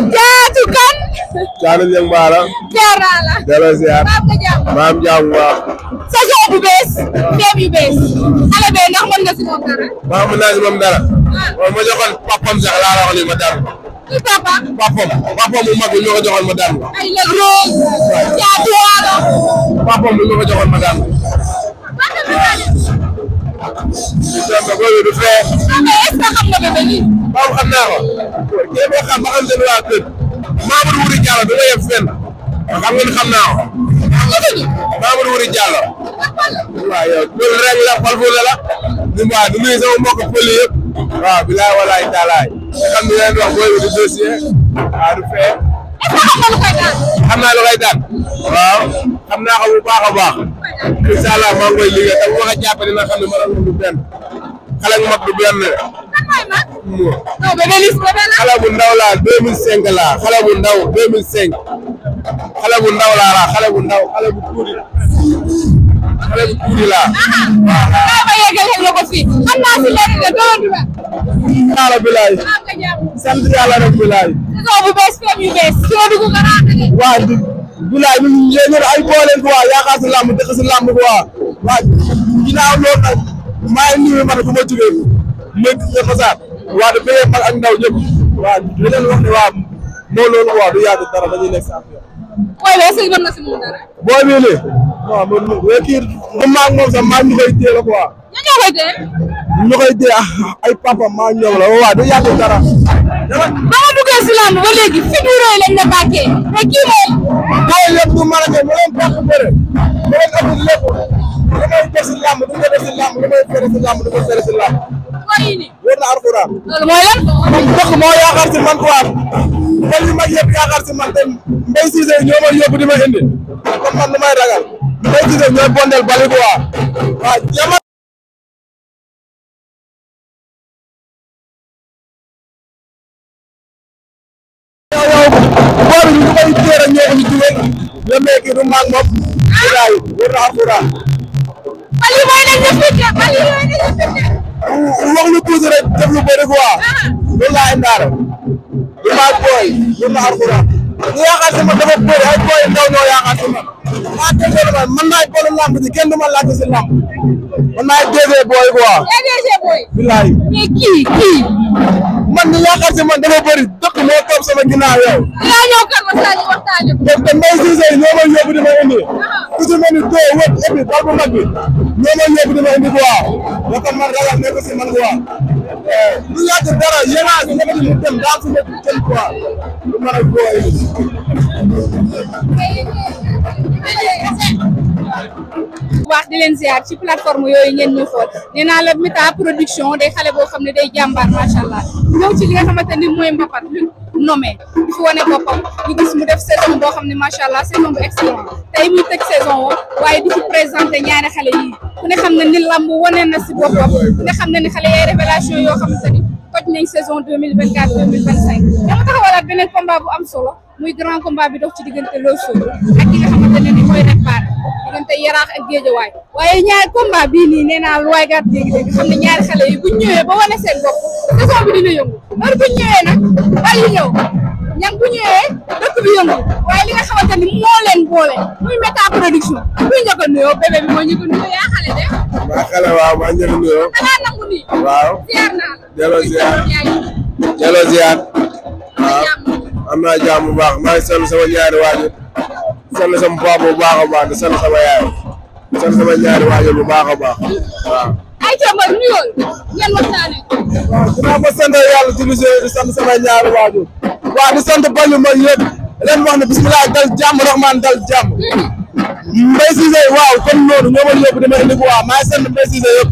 Caatu kan. Caatu Dieng Baara. ziar naa la. delloo ziar. maam jàmm waaw. saison bu bees. thème yu bees. xale bee ndax mën nga si moom dara. waaw mën naa si moom dara. waaw ma joxoon papam sax laa la wax ni ma daan ko. kii papa. papam mu mag bi ñu ko joxoon ma daan ko. ay lëg rose. Caatu waalo. papam bi ñu ko joxoon ma daan ko. du fee. mais est-ce que xam nga bébé lii. waaw xam naa ko. kii boo xam ba xam seen waa kër. Mamadou Wuri Diallo da nga yem fenn. xam nga ni xam naa ko. Mamadou Wuri Diallo. waaw yow loolu rek la xol fu la. di nuyu sama mbokk pël yëpp. waaw bilaay walaay taalaay. nga xam ne leen wax booy bi du dossier. waaw du fee. est-ce que xam nga lu koy daan. xam naa lu koy daan. waaw xam naa ko bu baax a baax. incha allah maa ngi koy liggéey te bu ma ko jàppee dina xam ne ma doon du benn. xale bu mag du benn. non bébé Liss bébé la. xale bu ndaw laa 2005 laa xale bu ndaw 2005. xale bu ndaw laa la xale bu ndaw xale bu tuuti. xale bu tuuti laa. waaw ma yeggal la ko fii. xam naa si lenn de doo dugal. yàlla bilaay. sant yàlla rek bilaay. saison bu bees thème yu bees. soo dugg nga raadu de. waa di bilaay ñun ñoo ay boole quoi yaakaar si làmb dëkk si làmb quoi. waa ginnaaw loolu nag maa ngi nuyu man fu ma jógee ma gis Fassar. waa di bëggee mag ak ndaw ñëpp. waa di leen wax ne waa moo loolu quoi du yàgg dara dañuy nekk saa fi. booy bee si mën na si moom dara. booy bii nii. waaw man kii maa ngi moom sax maa ngi koy téye la quoi. ñoo ñoo koy téye. ñu koy téye ay papa maa ñoom la waaw du yàgg dara. ba nga duggee si làmb ba léegi figure lañ la bàkkee mais kii moom. booy lépp du mën a ñëw ma leen bàq bëre ma leen amul lépp li may def si làmb du ko def si làmb li may fere si làmb du ko fere si làmb. booy yi nii. wóor na alxuraan. loolu mooy lan. ndox moo yaakaar si man quoi man li ma yëpp yaakaar si man te Mbaye Cissé ñoo ma yóbbu di ma indi kon man lu may ragal Mbaye Cissé ñooy bondel bali quoi waaw jamono. boobu ñu koy téere ñoo ko ñu dugal le mec du maag moom bilaay wóor na alxuraan. bali mooy nañ la firnde bali mooy nañ la firnde. wax lu tuuti rek def lu bëri quoi loolu laa indaale du maag booy wóor na alxuraan. ñu yaakaar si man dafa bëri ay booy ndaw ñoo yaakaar si man maa déggee man man maay boolu lamb ji kenn du ma laajte si lamb man maay déggee booy quoi. déggee booy. bilaay. mais kii. man ñu yaakaar si man dafa bëri dëkk moo toog sama ginnaaw yow. dinaa ñëw kër ma saa ñu waxtaanee. te Mbaye Cissé ñoo ma yóbbu di ma indi. ku si mel ni doo wët et puis bal bu mag bi ñoo ma yóbbu di ma indi quoi. yaakaar man ragal nekk si man quoi. lu yàgg dara yéen a ngi nekk di mu dem daal su ma jël quoi. lu mën a booy. wax di leen ziar ci plateforme yooyu ngeen ñuy xool nee naa la Méta production day xale boo xam ne day jàmbaar macha allah ñëw ci li nga xamante ni mooy mbapat lu nommé di fi wane boppam ñu gis mu def saison boo xam ne macha allah saison bu excellent tey muy tëj saison woo waaye di ci présenté ñaari xale yi ku ne xam ne ni lamb wane na si boppam ku ne xam ne ni xale yaay révélation yoo xamante ni toj nañ saison 2024 2025 dama taxawalaat beneen combat bu am solo muy grand combat bi dox ci diggante Loso ak ki nga xamante ne ni mooy Réparé diggante Yaraax ak Géejawaay waaye ñaari combat bii nii nee naa lu waay gàtt dégg-dégg xam ne ñaari xale yi buñ ñëwee ba wane seen bopp saison bi dina yëngu heure buñ ñëwee nag bali ñëw ñang bu ñëwee dëkk bi yëngu waaye li nga xamante ni moo leen boole muy Méta production buy njëkk a nuyoo bébé bi moo njëkk a nuyoo yaa xale de. maa xale waaw maa njëkk a nuyoo. da ngaa nangu nii. waaw ziar naa la. delloo ziar delloo ziar. waaw am naa jàmm bu baax maa ngi sant sama ñaari waajur sant sama papa bu baax a baax di sant sama yaay sant sama ñaari waajur bu baax a baax waaw. ay coono nuyoo ngeen waxtaanee. waaw dinaa ko sant yàlla di sant sama ñaari waajur waaw di sant bañu ma yëpp leen wax ne bisimilah dal jàmm rahmaan dal jàmm. Mbaye Cissé waaw comme noonu ñoo ma yóbbu dama indi ko waaw maa ngi sant Mbaye Cissé yëpp.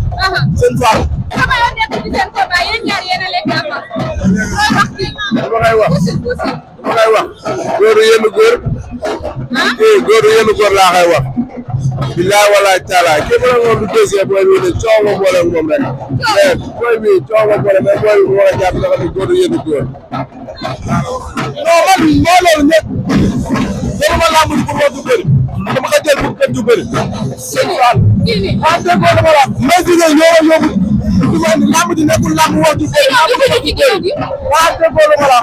seen faam. xam nga nekk ci seen combat yéen ñaar yéen a lekk am looy wax kii. dama koy wax puusi. dama koy wax. góoru yenn góor. góoru yenn góor laa koy wax. billaay walaay taalaay képp nag moom du deuxième booy bi ne coow ma boole ak moom rek. mais booy bi coow ma boole mais booy bi bu ma la jàpp dafa ne góoru yenn góor. non man moo loolu ñëpp. dama lamb di pour wax du bëri. dama ko jël pour kenn du bëri. sëñ Fall. ah dégg nga dama la. Mbaye Cissé ñoo ma yóbbu. du ma lamb di nekkul lamb wax du bëri. waaw dégg nga dama la.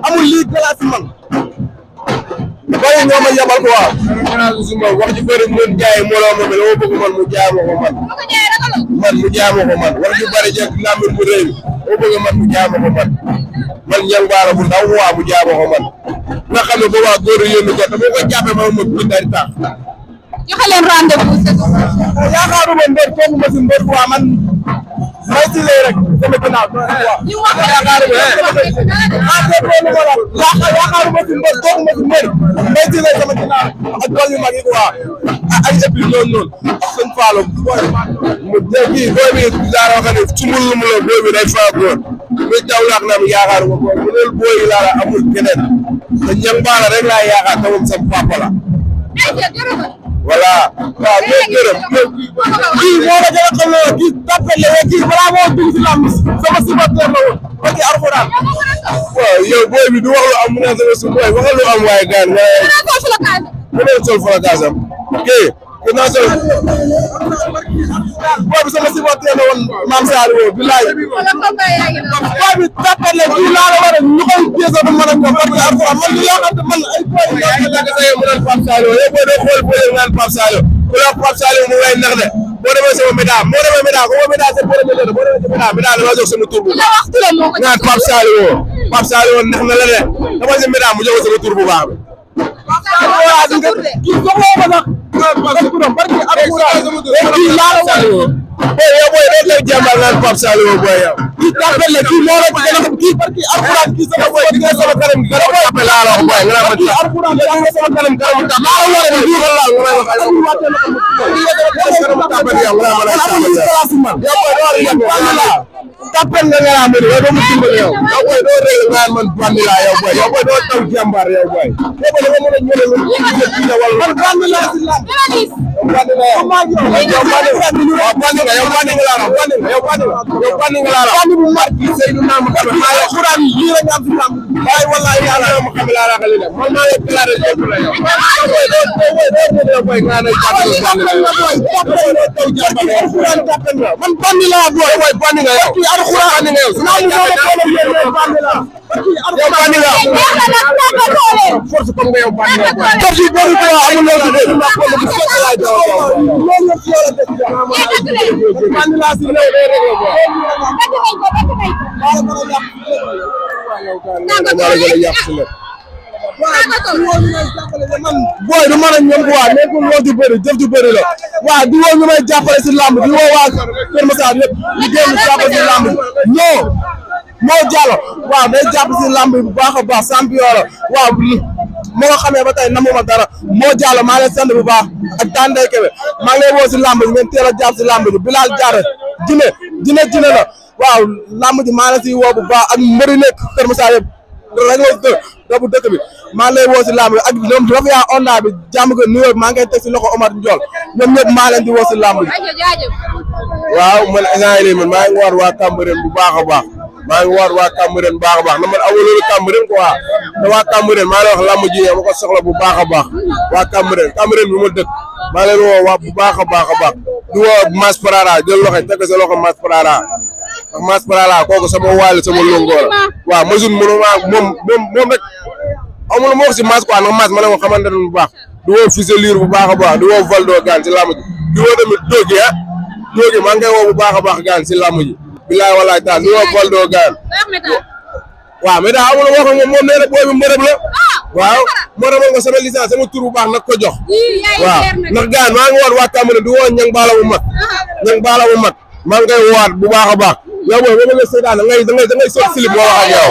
amul lii place si man bari ñoo ma yabal quoi wax ji bëri mën jaay mbooloo ma dama bëgg man mu jaay ma ko man mu jaay ma ko man wax ji bëri jëg lamine bu rëy dama bëgg man mu jaay ma ko man ñang baara bu ndaw waa mu jaay ma ko man nga xam ne ba waa góor yéen ko dama ko jàppe ma bindari tax joxe leen rendez-vous yaakaaruma mbër foofu ma si mbër quoi man may si lay rek sama ginnaaw ñu wax yaakaaruma si mbër foofu ma si mbër may si lay sama ginnaaw ak tool yu mag yi quoi ay épis noonu ak seen faalo mu kii booy bi daara wax ne su mul mu la booy bi day faa góor muy taw laak na mu yaakaaruma booy bu loolu booy yi laa la amul keneen te ñang baala rek laa yaakaar te moom sama papa la voilà waaw ñoo gërëm kii moo la gën a xam ne kii tapé la kii balaa moo dugg si lamb sama supporter la woon ba ci alxuraan waaw yow booy bi du wax lu am mu ne sama su booy waxal lu am waaye gaan nga mu ne sol flocage am kii naa sol booy bi sama supporter la woon maam Saari woo bilaay booy bi tapé la kii laa la war a ñu koy pièce ba mën a ko parce que alxuraan man li laa xam ne man ay booy yi mu naan Pape Saliou yow booy doo xool booy yi naan Pape Saliou ku la Pape Saliou mu lay nax de boo demee sama médaille moo demee médaille ko boo médaille c'est pour médaille boo demee médaille dama jox sama tur bu baax naan Pape Saliou nax na la de dama si médaille mu jox sama tur bu baax bi kii soxla ma sax barki kii laa la war booy yow booy doo koy jàmbar naan Pape Saliou booy yow kii tàppel la kii moo la gën a xam kii barki alxuraan kii sama booy di nga sama kanam gi gën a tàppel laa la wax booy nga ma kii alxuraan yaa nga sama kanam kanam tàppel laa la war a dugal laa nga may wax ay tàppel yow nga ma lay tàppel nga nga am yow doo mu dimbali yow booy doo réel nga man bandi laa yow booy doo taw jàmbar yow booy yow dama mën a ñëw la wala man bandi laa si la bandi nga yow bandi nga yow bandi nga laa yow bandi nga laa bandi bu mar ki Seydou Naam Xame maa yow xuraan yi la nga am si lam waay wallahi yàlla ma xam laa la xale man maa yow clare jëpp la yow boy nga na jàppale man bandi laa boy way bandi nga yow ki alxuraan bandi nga yow yow bandi nga force comme nga yow bandi nga force bari ko amul lo ci def bandi laa si lay rek booy du mën a ñoom waa nekkul loo ju bëri jëf ju bëri la waaw di woo ñu may jàppale si lamb di woo waa Kër Massar yëpp ñu génn jàppale si lamb ñoo moo jàll waaw day jàpp si lamb bu baax a baax champion la waaw moo nga xamee ba tey namuma dara moo jàll maa ngi leen sant bu baax ak Tandey Kebe maa ngi lay woo si lamb ngeen teel a jàpp si lamb ji Bilal Diarra jine la waaw lamb ji maa ngi leen si woo bu baax ak mbëri nekk Kër Massar yëpp rabu dëkk bi maa ngi lay woo si lamb bi ak ñoom Rafia Onda bi jàmm ko nuyoo maa ngi koy teg si loxo Omar Ndiol ñoom ñëpp maa leen di woo si lamb bi waaw man instant yii man maa ngi war waa Cambérène bu baax a baax maa ngi war waa Cambérène bu baax a baax na man amul loolu Cambérène quoi te waa Cambérène maa ngi wax lamb ji ma ko soxla bu baax a baax waa Cambérène bi ma dëkk maa leen woo waa bu baax a baax a baax di woo Mass Parara jël loxo teg sa loxo Mass Parara ndax Mass Parara kooku sama waale sama longoo la waaw masun mënuma moom rek amul ma wax si Mass quoi ndax Mass ma ne ko xamante ne bu baax di woo Fils Lirou bu baax a baax di woo Valdo gaan si làmb ji di woo tamit Dogi maa ngi koy woo bu baax a baax gaan si làmb ji bilaay walaay taal di woo Valdo gaan waaw mais daa amul wax moom nee na booy bi mbërëb la waaw moo demoon nga sama licence sama tur bu baax nag ko jox waaw ndax gaan maa ngi woon waa Cambérène di woo ñang baala bu mag maa ngi koy woowaat bu baax a baax yow booy boo bëggee seetaan da ngay sol slip boo wax ak yow